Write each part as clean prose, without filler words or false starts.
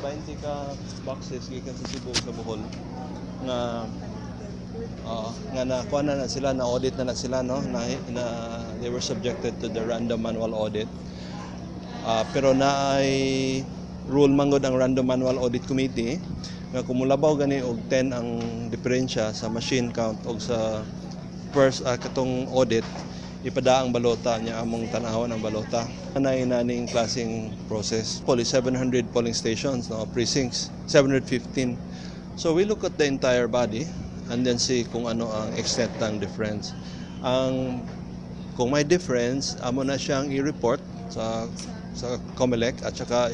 20 ka boxes gikan sa Cebu sa Bohol nga nga nakuha na sila, na audit na sila, no, na they were subjected to the random manual audit. Pero na ay rule manggod ang random manual audit committee nga kung mulabaw gani og 10 ang diferensya sa machine count og sa first katong audit, ipada ang balota niya, among tanahon ang balota. Anay naning klaseng process. Police 700 polling stations, no, precincts 715. So we look at the entire body and then see kung ano ang extent ng difference. Kung may difference, amo na siyang i-report sa COMELEC at saka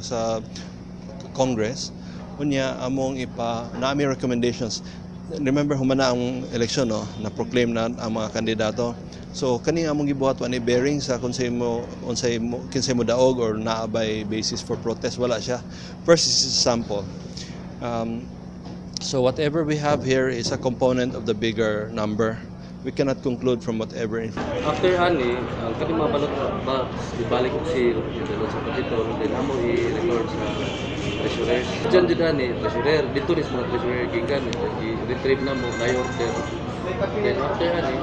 sa Congress. Unya among naami recommendations. Remember humana ang election, no, na proclaim na ang mga kandidato. So kani among gibuhat wa ni bearing sa kinsay mo daog or naabay basis for protest, wala siya. First is a sample. So whatever we have here is a component of the bigger number. We cannot conclude from whatever. After ani, ang kani mabalot ba ibalik si dito sa Capitol, then amo i-record sa treasurer. Diyan jud ani treasurer, dito ris mga treasurer gikan i-retrieve na mo na order. Then after ani,